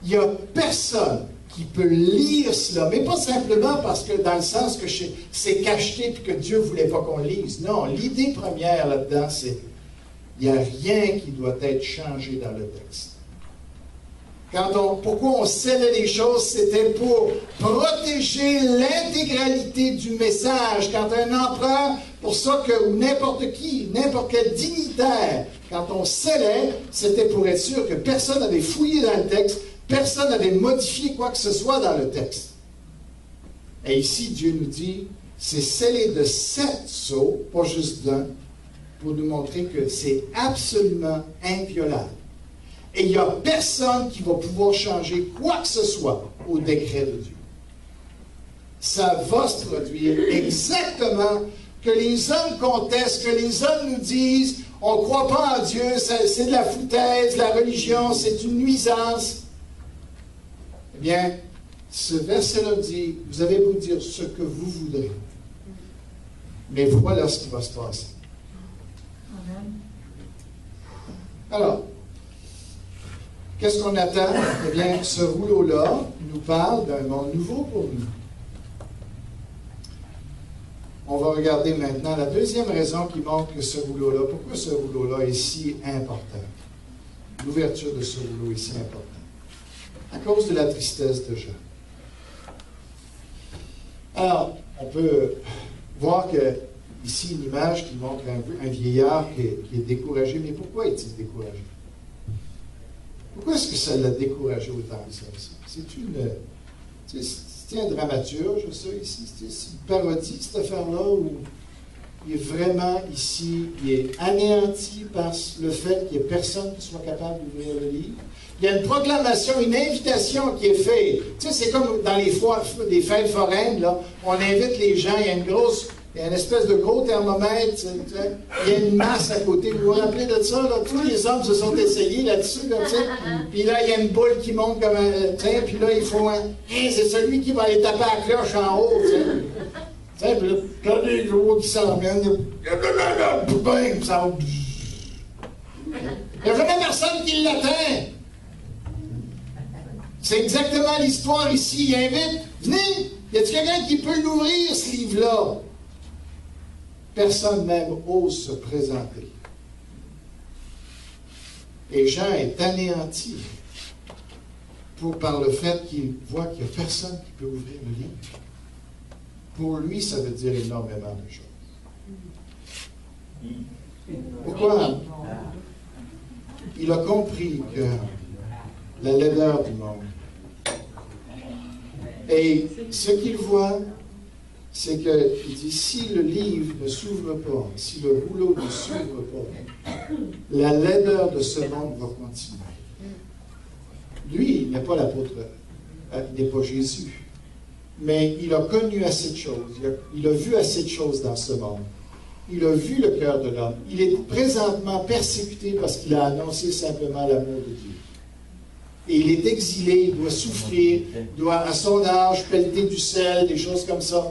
Il n'y a personne qui peut lire cela, mais pas simplement parce que, dans le sens que c'est cacheté et que Dieu ne voulait pas qu'on lise. Non, l'idée première là-dedans, c'est il n'y a rien qui doit être changé dans le texte. Pourquoi on scellait les choses, c'était pour protéger l'intégralité du message. Quand un empereur, pour ça que n'importe qui, n'importe quel dignitaire, quand on scellait, c'était pour être sûr que personne n'avait fouillé dans le texte, personne n'avait modifié quoi que ce soit dans le texte. Et ici, Dieu nous dit, c'est scellé de 7 sceaux, pas juste d'un, pour nous montrer que c'est absolument inviolable. Et il n'y a personne qui va pouvoir changer quoi que ce soit au décret de Dieu. Ça va se produire exactement que les hommes contestent, que les hommes nous disent on ne croit pas en Dieu, c'est de la foutaise, la religion, c'est une nuisance. Eh Eh bien, ce verset-là dit, vous avez beau dire ce que vous voudrez, mais voilà ce qui va se passer. Alors, qu'est-ce qu'on attend? Eh bien, ce rouleau-là nous parle d'un monde nouveau pour nous. On va regarder maintenant la deuxième raison qui montre que ce rouleau-là, pourquoi ce rouleau-là est si important. L'ouverture de ce rouleau est si importante. À cause de la tristesse de Jean. Alors, on peut voir que ici une image qui montre un vieillard qui est découragé. Mais pourquoi est-il découragé? Pourquoi est-ce que ça l'a découragé autant que ça? C'est un dramaturge, ça, ici. C'est une parodie, cette affaire-là, où il est vraiment ici, il est anéanti par le fait qu'il n'y ait personne qui soit capable d'ouvrir le livre. Il y a une proclamation, une invitation qui est faite. Tu sais, c'est comme dans les fêtes foraines, là, on invite les gens, il y a une espèce de gros thermomètre, tu sais, il y a une masse à côté. Vous vous rappelez de ça? Là? Tous les hommes se sont essayés là-dessus, là, tu sais. Puis là, il y a une boule qui monte comme un train, puis là, il faut c'est celui qui va aller taper à la cloche en haut, tu sais. Tu sais, puis là, quand les gros qui s'emmènent, bang, ça va. Il n'y a jamais personne qui l'atteint. C'est exactement l'histoire ici. Il invite, venez, y a-t-il quelqu'un qui peut l'ouvrir, ce livre-là? Personne même ose se présenter. Et Jean est anéanti par le fait qu'il voit qu'il n'y a personne qui peut ouvrir le livre. Pour lui, ça veut dire énormément de choses. Pourquoi? Il a compris que la laideur du monde. Et ce qu'il voit, c'est qu'il dit, si le livre ne s'ouvre pas, si le rouleau ne s'ouvre pas, la laideur de ce monde va continuer. Lui, il n'est pas l'apôtre, il n'est pas Jésus. Mais il a connu assez de choses, il a vu assez de choses dans ce monde. Il a vu le cœur de l'homme. Il est présentement persécuté parce qu'il a annoncé simplement l'amour de Dieu. Et il est exilé, il doit souffrir, il doit, à son âge, pelleter du sel, des choses comme ça,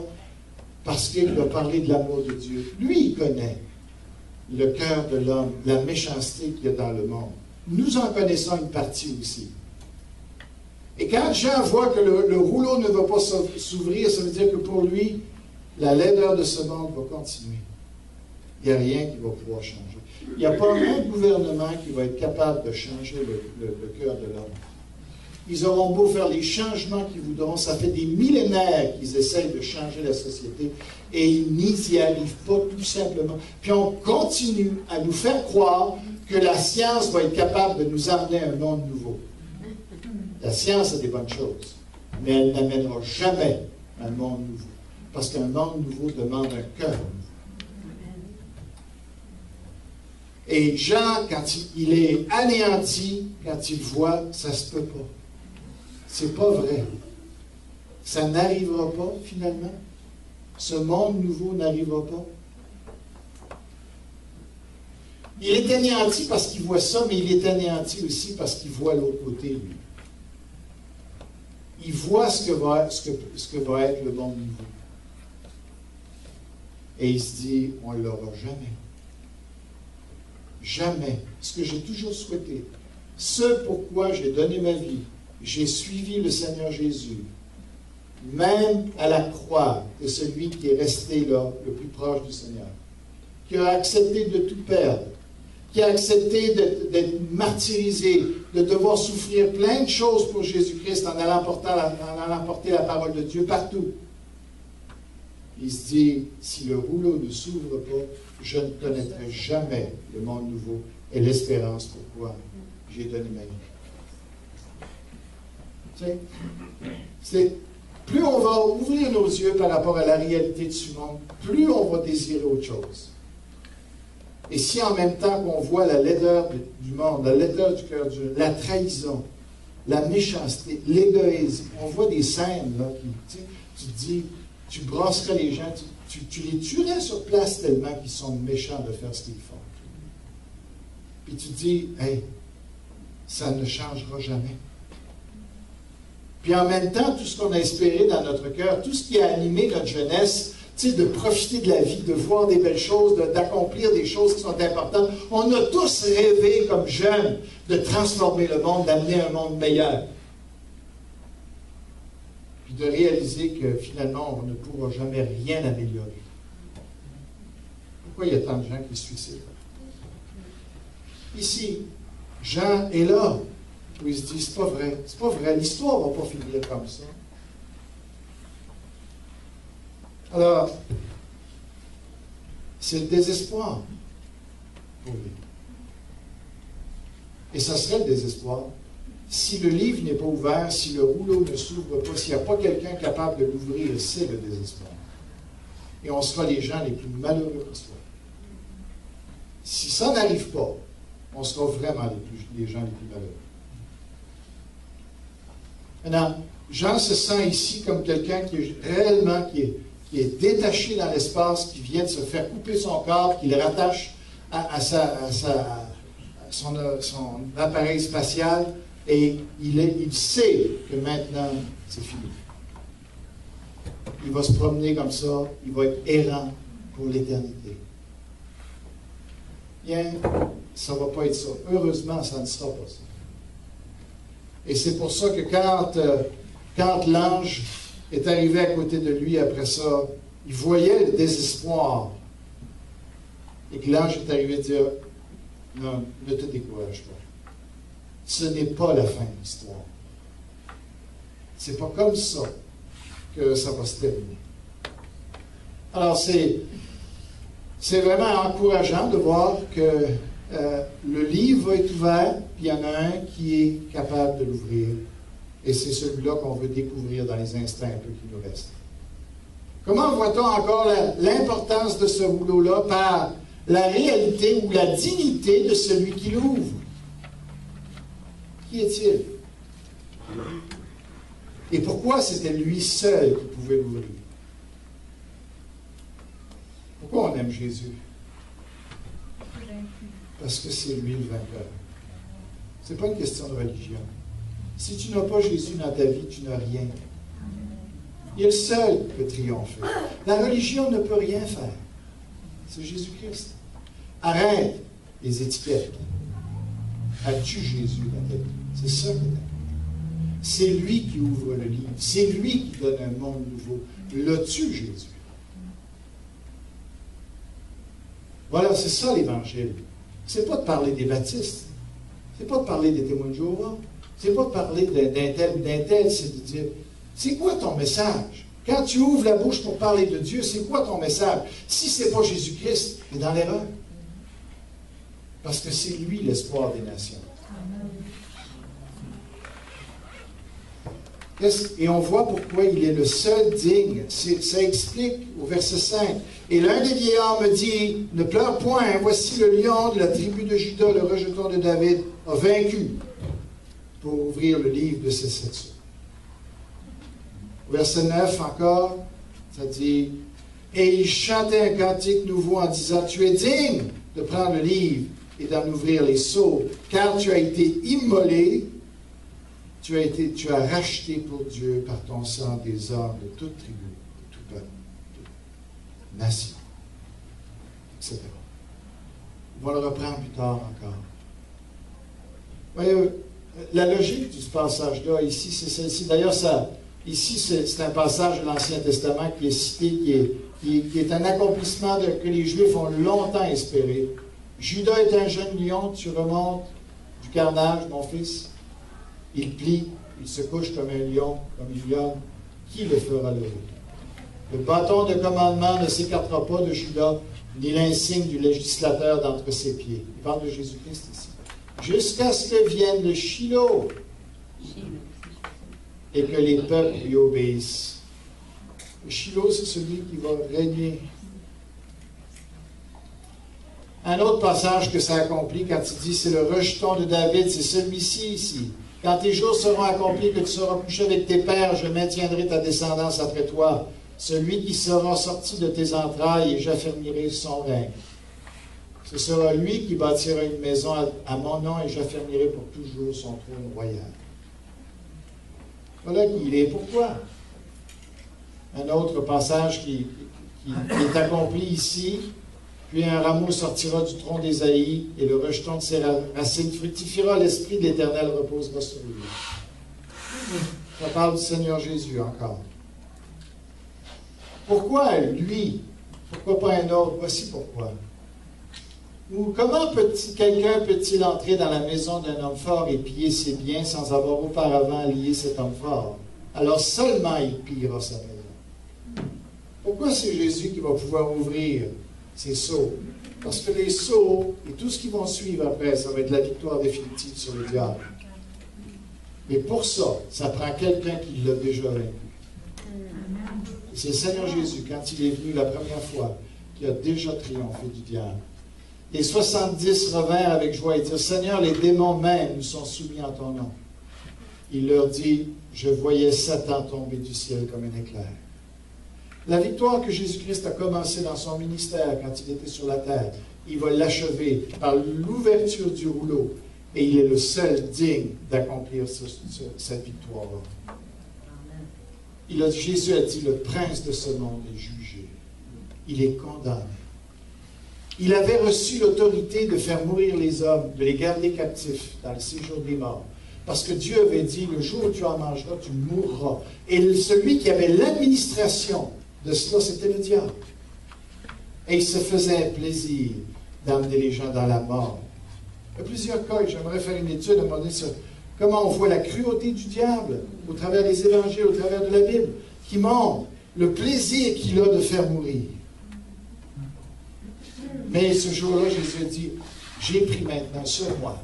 parce qu'il doit parler de l'amour de Dieu. Lui, il connaît le cœur de l'homme, la méchanceté qu'il y a dans le monde. Nous en connaissons une partie aussi. Et quand Jean voit que le rouleau ne va pas s'ouvrir, ça veut dire que pour lui, la laideur de ce monde va continuer. Il n'y a rien qui va pouvoir changer. Il n'y a pas un gouvernement qui va être capable de changer le cœur de l'homme. Ils auront beau faire les changements qu'ils voudront, ça fait des millénaires qu'ils essayent de changer la société et ils n'y arrivent pas tout simplement. Puis on continue à nous faire croire que la science va être capable de nous amener un monde nouveau. La science a des bonnes choses, mais elle n'amènera jamais un monde nouveau. Parce qu'un monde nouveau demande un cœur nouveau. Et Jean, quand il est anéanti, quand il voit, ça ne se peut pas. C'est pas vrai. Ça n'arrivera pas, finalement. Ce monde nouveau n'arrivera pas. Il est anéanti parce qu'il voit ça, mais il est anéanti aussi parce qu'il voit l'autre côté, lui. Il voit ce que va être le monde nouveau. Et il se dit, on ne l'aura jamais. Jamais. Ce que j'ai toujours souhaité. Ce pourquoi j'ai donné ma vie. J'ai suivi le Seigneur Jésus. Même à la croix de celui qui est resté là, le plus proche du Seigneur. Qui a accepté de tout perdre. Qui a accepté d'être martyrisé, de devoir souffrir plein de choses pour Jésus-Christ en allant porter la parole de Dieu partout. Il se dit, si le rouleau ne s'ouvre pas, je ne connaîtrai jamais le monde nouveau et l'espérance pourquoi j'ai donné ma vie. Plus on va ouvrir nos yeux par rapport à la réalité de ce monde, plus on va désirer autre chose. Et si en même temps qu'on voit la laideur du monde, la laideur du cœur Dieu, la trahison, la méchanceté, l'égoïsme, on voit des scènes là, tu te dis, tu brasserais les gens, tu les tuerais sur place tellement qu'ils sont méchants de faire ce qu'ils font. Puis tu te dis, hey, ça ne changera jamais. Puis en même temps, tout ce qu'on a espéré dans notre cœur, tout ce qui a animé notre jeunesse, de profiter de la vie, de voir des belles choses, d'accomplir des choses qui sont importantes. On a tous rêvé comme jeunes de transformer le monde, d'amener un monde meilleur. Puis de réaliser que finalement, on ne pourra jamais rien améliorer. Pourquoi il y a tant de gens qui se suicident? Ici, Jean est là, où il se dit, c'est pas vrai, c'est pas vrai, l'histoire ne va pas finir comme ça. Alors, c'est le désespoir pour lui. Et ça serait le désespoir si le livre n'est pas ouvert, si le rouleau ne s'ouvre pas, s'il n'y a pas quelqu'un capable de l'ouvrir, c'est le désespoir. Et on sera les gens les plus malheureux de l'histoire. Si ça n'arrive pas, on sera vraiment les gens les plus malheureux. Maintenant, Jean se sent ici comme quelqu'un qui est réellement, qui est détaché dans l'espace, qui vient de se faire couper son corps, qui le rattache à son appareil spatial, et il sait que maintenant, c'est fini. Il va se promener comme ça, il va être errant pour l'éternité. Bien, ça ne va pas être ça. Heureusement, ça ne sera pas ça. Et c'est pour ça que quand l'ange est arrivé à côté de lui après ça, il voyait le désespoir. Et que l'ange est arrivé à dire, non, ne te décourage pas. Ce n'est pas la fin de l'histoire. C'est pas comme ça que ça va se terminer. Alors, c'est vraiment encourageant de voir que le livre va être ouvert, puis il y en a un qui est capable de l'ouvrir. Et c'est celui-là qu'on veut découvrir dans les instants un peu qui nous restent. Comment voit-on encore l'importance de ce rouleau-là par la réalité ou la dignité de celui qui l'ouvre? Qui est-il? Et pourquoi c'était lui seul qui pouvait l'ouvrir? Pourquoi on aime Jésus? Parce que c'est lui le vainqueur. Ce n'est pas une question de religion. Si tu n'as pas Jésus dans ta vie, tu n'as rien. Il est le seul qui peut triompher. La religion ne peut rien faire. C'est Jésus-Christ. Arrête les étiquettes. As-tu Jésus dans ta vie? C'est ça qui est important. C'est lui qui ouvre le livre. C'est lui qui donne un monde nouveau. L'as-tu, Jésus? Voilà, c'est ça l'Évangile. C'est pas de parler des baptistes. C'est pas de parler des témoins de Jéhovah. C'est pas de parler d'un tel ou d'un tel. C'est de dire, c'est quoi ton message? Quand tu ouvres la bouche pour parler de Dieu, c'est quoi ton message? Si ce n'est pas Jésus-Christ, tu es dans l'erreur. Parce que c'est lui l'espoir des nations. Et on voit pourquoi il est le seul digne. Ça explique au verset 5. Et l'un des vieillards me dit, ne pleure point, voici le lion de la tribu de Juda, le rejeton de David, a vaincu pour ouvrir le livre de ses 7 sceaux. Verset 9 encore, ça dit, et il chantait un cantique nouveau en disant, tu es digne de prendre le livre et d'en ouvrir les sceaux, car tu as été immolé, tu as racheté pour Dieu par ton sang des hommes de toute tribu, de tout peuple, de toute nation, etc. On va le reprendre plus tard encore. Voyez, la logique du passage-là, ici, c'est celle-ci. D'ailleurs, ici, c'est un passage de l'Ancien Testament qui est cité, qui est un accomplissement que les Juifs ont longtemps espéré. Judas est un jeune lion, tu remontes du carnage, mon fils. Il plie, il se couche comme un lion, comme une lionne. Qui le fera lever? Le bâton de commandement ne s'écartera pas de Judas, ni l'insigne du législateur d'entre ses pieds. Il parle de Jésus-Christ ici. Jusqu'à ce que vienne le Shiloh et que les peuples lui obéissent. Le Shiloh, c'est celui qui va régner. Un autre passage que ça accomplit quand il dit c'est le rejeton de David, c'est celui-ci ici. Quand tes jours seront accomplis, que tu seras couché avec tes pères, je maintiendrai ta descendance après toi. Celui qui sera sorti de tes entrailles, et j'affermirai son règne. Ce sera lui qui bâtira une maison à mon nom, et j'affermirai pour toujours son trône royal. Voilà qui il est. Pourquoi? Un autre passage qui est accompli ici. Puis un rameau sortira du tronc d'Ésaïe, et le rejeton de ses racines fructifiera, l'Esprit de l'Éternel reposera sur lui. Ça parle du Seigneur Jésus encore. Pourquoi lui? Pourquoi pas un autre? Voici pourquoi. Ou comment quelqu'un peut-il entrer dans la maison d'un homme fort et piller ses biens sans avoir auparavant lié cet homme fort? Alors seulement il pillera sa maison. Pourquoi c'est Jésus qui va pouvoir ouvrir ces sceaux? Parce que les sceaux et tout ce qui vont suivre après, ça va être la victoire définitive sur le diable. Et pour ça, ça prend quelqu'un qui l'a déjà vaincu. C'est le Seigneur Jésus, quand il est venu la première fois, qui a déjà triomphé du diable. Les 70 revinrent avec joie et dirent, Seigneur, les démons même nous sont soumis en ton nom. Il leur dit, je voyais Satan tomber du ciel comme un éclair. La victoire que Jésus-Christ a commencée dans son ministère quand il était sur la terre, il va l'achever par l'ouverture du rouleau. Et il est le seul digne d'accomplir cette victoire-là. Jésus a dit, le prince de ce monde est jugé. Il est condamné. Il avait reçu l'autorité de faire mourir les hommes, de les garder captifs dans le séjour des morts. Parce que Dieu avait dit, le jour où tu en mangeras, tu mourras. Et celui qui avait l'administration de cela, c'était le diable. Et il se faisait un plaisir d'amener les gens dans la mort. Il y a plusieurs cas, et j'aimerais faire une étude à un moment donné sur comment on voit la cruauté du diable au travers des évangiles, au travers de la Bible, qui montre le plaisir qu'il a de faire mourir. Mais ce jour-là, Jésus a dit, j'ai pris maintenant sur moi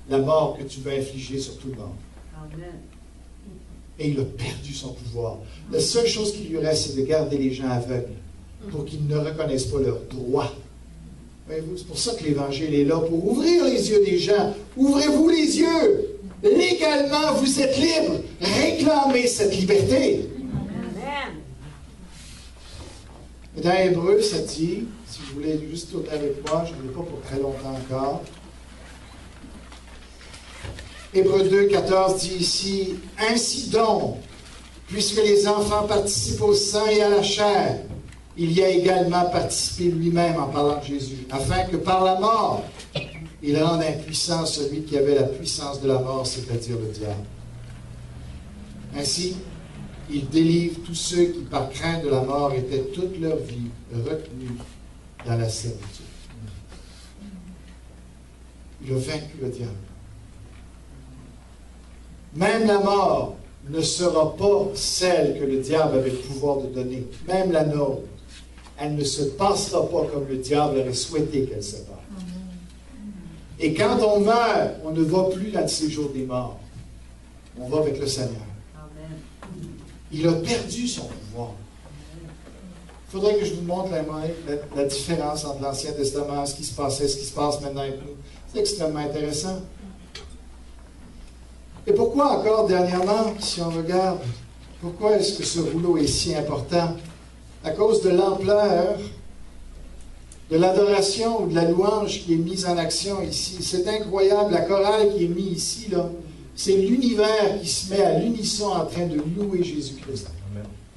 la mort que tu vas infliger sur tout le monde. Amen. Et il a perdu son pouvoir. La seule chose qui lui reste, c'est de garder les gens aveugles pour qu'ils ne reconnaissent pas leurs droits. Voyez-vous, c'est pour ça que l'Évangile est là, pour ouvrir les yeux des gens. Ouvrez-vous les yeux. Légalement, vous êtes libres. Réclamez cette liberté. Amen. Et dans Hébreu, ça dit, si vous voulez juste tourner avec moi, je ne l'ai pas pour très longtemps encore. Hébreu 2, 14 dit ici, « Ainsi donc, puisque les enfants participent au sang et à la chair, il y a également participé lui-même en parlant de Jésus, afin que par la mort, il rende impuissant celui qui avait la puissance de la mort, c'est-à-dire le diable. Ainsi, il délivre tous ceux qui, par crainte de la mort, étaient toute leur vie retenus dans la servitude. » Il a vaincu le diable. Même la mort ne sera pas celle que le diable avait le pouvoir de donner. Même la nôtre. Elle ne se passera pas comme le diable aurait souhaité qu'elle se passe. Et quand on meurt, on ne va plus dans le séjour des morts. On va avec le Seigneur. Il a perdu son pouvoir. Il faudrait que je vous montre la différence entre l'Ancien Testament, ce qui se passait, ce qui se passe maintenant avec nous. C'est extrêmement intéressant. Et pourquoi encore, dernièrement, si on regarde, pourquoi est-ce que ce rouleau est si important? À cause de l'ampleur de l'adoration ou de la louange qui est mise en action ici. C'est incroyable, la chorale qui est mise ici, là, c'est l'univers qui se met à l'unisson en train de louer Jésus-Christ.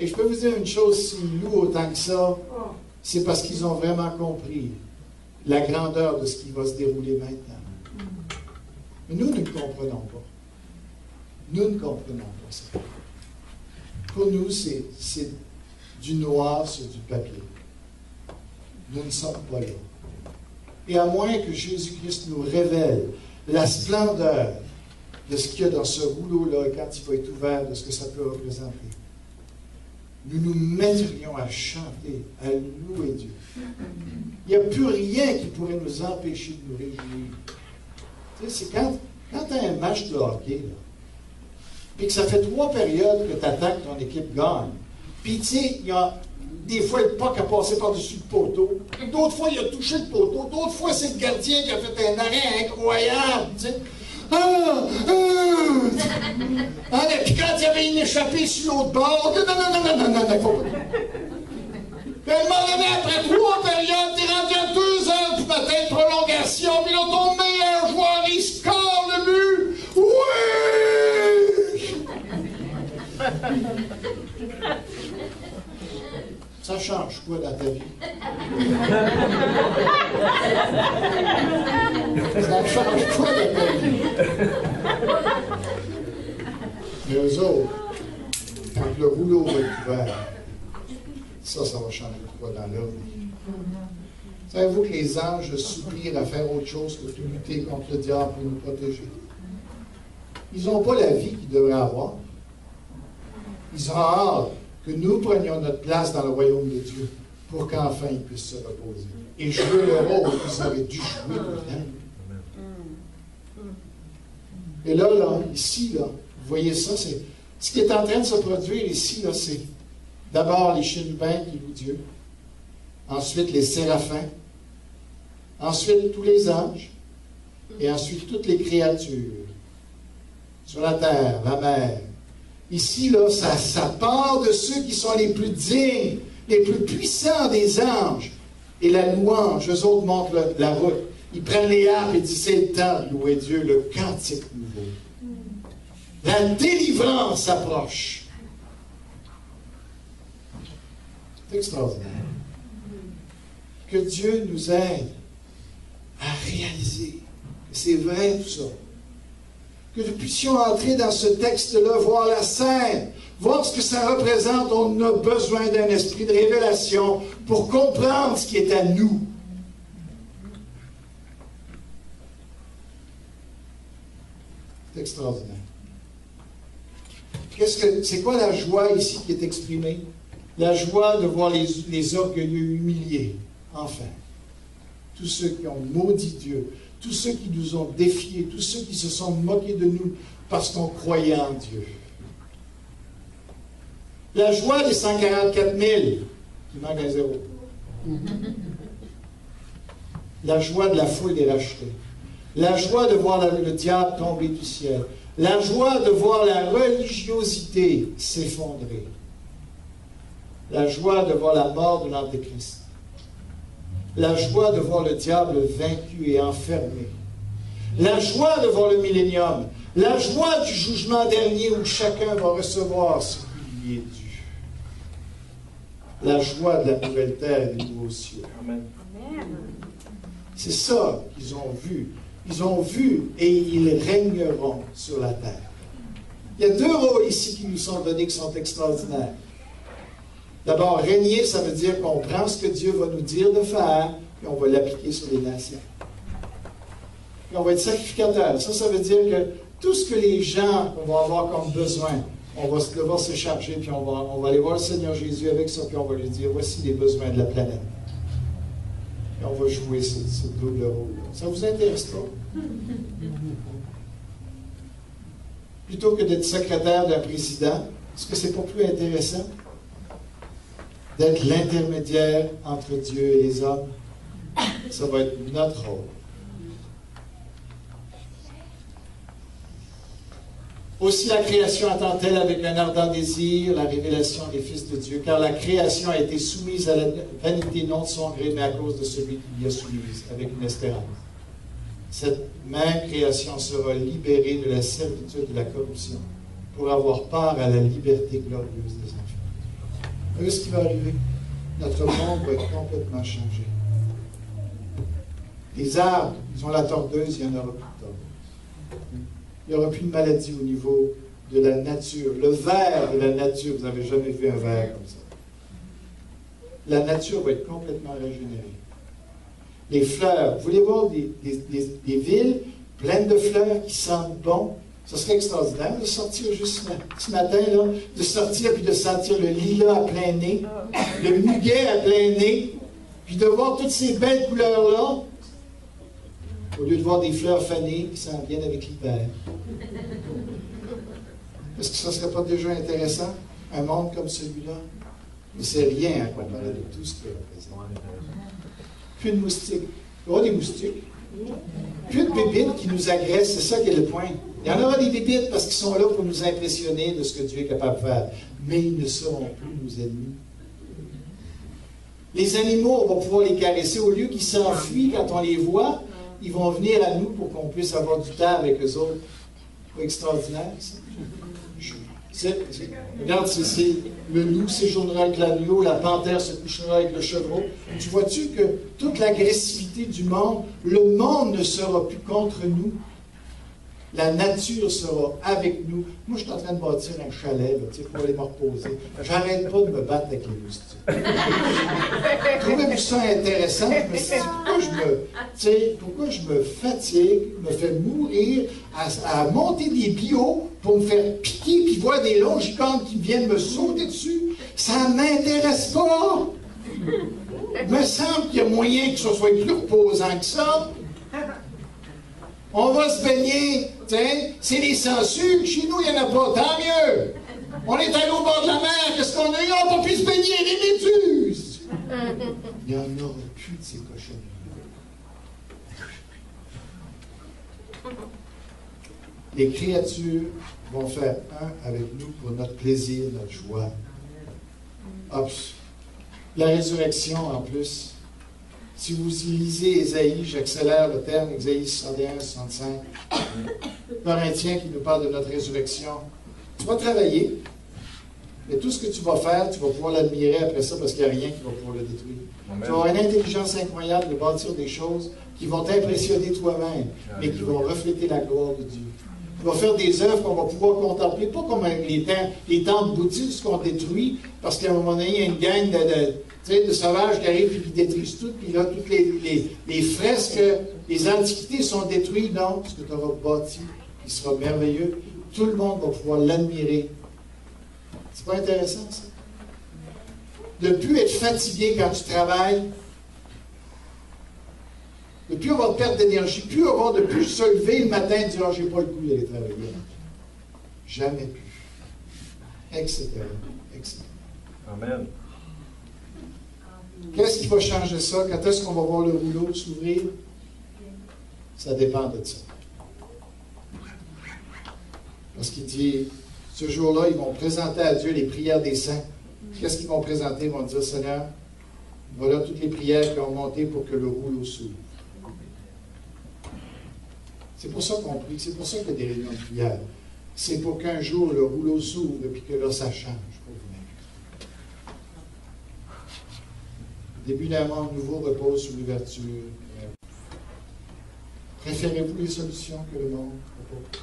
Et je peux vous dire une chose, s'ils louent autant que ça, c'est parce qu'ils ont vraiment compris la grandeur de ce qui va se dérouler maintenant. Mais nous ne le comprenons pas. Nous ne comprenons pas ça. Pour nous, c'est du noir sur du papier. Nous ne sommes pas là. Et à moins que Jésus-Christ nous révèle la splendeur de ce qu'il y a dans ce rouleau-là, quand il va être ouvert, de ce que ça peut représenter, nous nous mettrions à chanter, à louer Dieu. Il n'y a plus rien qui pourrait nous empêcher de nous réjouir. Tu sais, c'est quand tu as un match de hockey, là, puis que ça fait 3 périodes que tu attends que ton équipe gagne. Puis, tu sais, il y a des fois le puck a passé par-dessus le poteau. D'autres fois, il a touché le poteau. D'autres fois, c'est le gardien qui a fait un arrêt incroyable. Tu sais. Et puis quand il y avait une échappée sur l'autre bord, non, faut pas. Puis à un moment donné, après 3 périodes, t'es rendu à 2 heures du matin de prolongation, puis là, ton meilleur joueur, il score le but. Oui! change quoi dans ta vie? Ça change quoi dans ta vie? Mais eux autres, quand le rouleau va être ouvert, ça va changer quoi dans leur vie? Savez-vous que les anges soupirent à faire autre chose que de lutter contre le diable pour nous protéger? Ils n'ont pas la vie qu'ils devraient avoir. Ils ont hâte que nous prenions notre place dans le royaume de Dieu pour qu'enfin ils puissent se reposer et jouer le rôle qu'ils auraient dû jouer pourtant. Et là, ici, vous voyez ça, c'est ce qui est en train de se produire ici, là, c'est d'abord les chérubins qui louent Dieu, ensuite les séraphins, ensuite tous les anges, et ensuite toutes les créatures sur la terre, la mer. Ici, là, ça part de ceux qui sont les plus dignes, les plus puissants des anges. Et la louange, eux autres montrent la route. Ils prennent les harpes et disent, c'est le temps de louer Dieu, le cantique nouveau. La délivrance approche. C'est extraordinaire. Que Dieu nous aide à réaliser que c'est vrai tout ça. Que nous puissions entrer dans ce texte-là, voir la scène, voir ce que ça représente. On a besoin d'un esprit de révélation pour comprendre ce qui est à nous. C'est extraordinaire. C'est quoi la joie ici qui est exprimée? La joie de voir les orgueilleux humiliés, enfin. Tous ceux qui ont maudit Dieu, tous ceux qui nous ont défiés, tous ceux qui se sont moqués de nous parce qu'on croyait en Dieu. La joie des 144 000, qui manque un zéro. La joie de la foule des rachetés. La joie de voir le diable tomber du ciel. La joie de voir la religiosité s'effondrer. La joie de voir la mort de l'Antéchrist. La joie de voir le diable vaincu et enfermé. La joie de voir le millénium. La joie du jugement dernier où chacun va recevoir ce qui lui est dû. La joie de la nouvelle terre et des nouveaux cieux. Amen. C'est ça qu'ils ont vu. Ils ont vu et ils régneront sur la terre. Il y a deux rôles ici qui nous sont donnés qui sont extraordinaires. D'abord, régner, ça veut dire qu'on prend ce que Dieu va nous dire de faire et on va l'appliquer sur les nations. Puis on va être sacrificateur. Ça veut dire que tout ce que les gens vont avoir comme besoin, on va devoir se charger, puis on va aller voir le Seigneur Jésus avec ça, puis on va lui dire, voici les besoins de la planète. Et on va jouer ce double rôle-là. Ça vous intéresse pas? Plutôt que d'être secrétaire d'un président, est-ce que c'est pas plus intéressant d'être l'intermédiaire entre Dieu et les hommes? Ça va être notre rôle. Aussi la création attend-elle avec un ardent désir la révélation des fils de Dieu, car la création a été soumise à la vanité non de son gré, mais à cause de celui qui l'y a soumise, avec une espérance. Cette même création sera libérée de la servitude de la corruption, pour avoir part à la liberté glorieuse des enfants. Vous voyez ce qui va arriver? Notre monde va être complètement changé. Les arbres, ils ont la tordeuse, il n'y en aura plus de tordeuse. Il n'y aura plus de maladie au niveau de la nature. Le ver de la nature, vous n'avez jamais vu un ver comme ça. La nature va être complètement régénérée. Les fleurs, vous voulez voir des villes pleines de fleurs qui sentent bon? Ce serait extraordinaire de sortir juste ce matin, là, de sortir puis de sentir le lilas à plein nez, le muguet à plein nez, puis de voir toutes ces belles couleurs-là, au lieu de voir des fleurs fanées qui s'en viennent avec l'hiver. Est-ce que ça ne serait pas déjà intéressant, un monde comme celui-là? Mais c'est rien à comparer de tout ce qu'il représente. Plus de moustiques. Il y aura des moustiques. Plus de bébites qui nous agressent, c'est ça qui est le point. Il y en aura des bébites parce qu'ils sont là pour nous impressionner de ce que Dieu est capable de faire. Mais ils ne seront plus nos ennemis. Les animaux, on va pouvoir les caresser. Au lieu qu'ils s'enfuient quand on les voit, ils vont venir à nous pour qu'on puisse avoir du temps avec eux autres. C'est pas extraordinaire, ça? Regarde, c'est le loup séjournera avec l'agneau, la panthère se couchera avec le chevreau. Tu vois-tu que toute l'agressivité du monde, le monde ne sera plus contre nous. La nature sera avec nous. Moi, je suis en train de bâtir un chalet là, pour aller me reposer. J'arrête pas de me battre avec les moustiques. Trouvez-vous ça intéressant? Je me suis dit, pourquoi je me fatigue, me fais mourir à monter des bio pour me faire piquer puis voir des longicornes qui viennent me sauter dessus? Ça ne m'intéresse pas! Il me semble qu'il y a moyen que ce soit plus reposant que ça. On va se baigner, c'est les sangsues. Chez nous, il n'y en a pas, tant mieux. On est allé au bord de la mer, qu'est-ce qu'on a eu? On n'a pas pu se baigner, les méduses. Il n'y en aura plus de ces cochonneries. Les créatures vont faire un avec nous pour notre plaisir, notre joie. Hop. La résurrection, en plus. Si vous lisez Ésaïe, j'accélère le terme, Ésaïe 61, 65, Corinthiens qui nous parle de notre résurrection. Tu vas travailler, mais tout ce que tu vas faire, tu vas pouvoir l'admirer après ça parce qu'il n'y a rien qui va pouvoir le détruire. Amen. Tu vas avoir une intelligence incroyable de bâtir des choses qui vont t'impressionner toi-même, mais qui vont refléter la gloire de Dieu. Tu vas faire des œuvres qu'on va pouvoir contempler, pas comme les temples bouddhistes qu'on détruit, parce qu'à un moment donné, il y a une gang de sauvages qui arrivent et qui détruisent tout, puis là, toutes les fresques, les antiquités sont détruites. Non, ce que tu auras bâti, il sera merveilleux. Tout le monde va pouvoir l'admirer. C'est pas intéressant, ça? De ne plus être fatigué quand tu travailles, de ne plus avoir de perte d'énergie, de plus se lever le matin et dire « Ah, j'ai pas le goût d'aller travailler. » Jamais plus. Etc. Etc. Amen. Qu'est-ce qui va changer ça? Quand est-ce qu'on va voir le rouleau s'ouvrir? Ça dépend de ça. Parce qu'il dit, ce jour-là, ils vont présenter à Dieu les prières des saints. Qu'est-ce qu'ils vont présenter? Ils vont dire, Seigneur, voilà toutes les prières qui ont monté pour que le rouleau s'ouvre. C'est pour ça qu'on prie, c'est pour ça qu'il y a des réunions de prière. C'est pour qu'un jour le rouleau s'ouvre et que là, ça change pour vous-même. Le début d'un monde nouveau repose sur l'ouverture. Préférez-vous les solutions que le monde propose?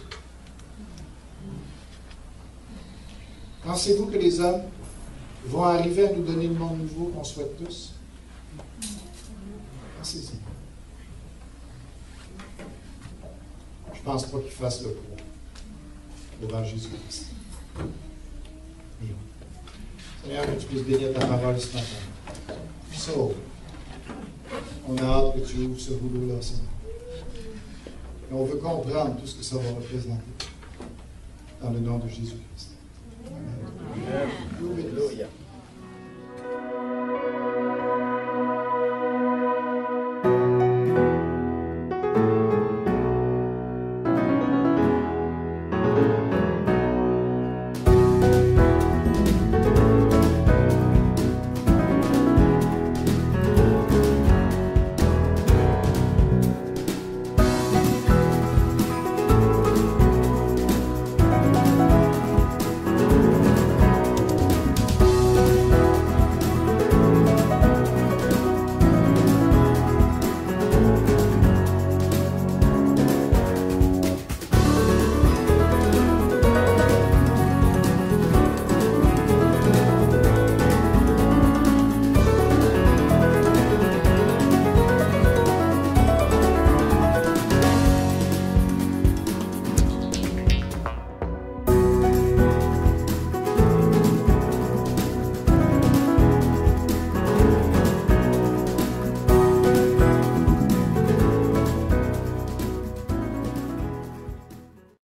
Pensez-vous que les hommes vont arriver à nous donner le monde nouveau qu'on souhaite tous? Pensez-y. Je ne pense pas qu'ils fassent le poids devant Jésus-Christ. Seigneur, que tu puisses bénir ta parole ce matin. Sauve. On a hâte que tu ouvres ce rouleau-là, Seigneur. Et on veut comprendre tout ce que ça va représenter. Dans le nom de Jésus-Christ. Amen. Alléluia.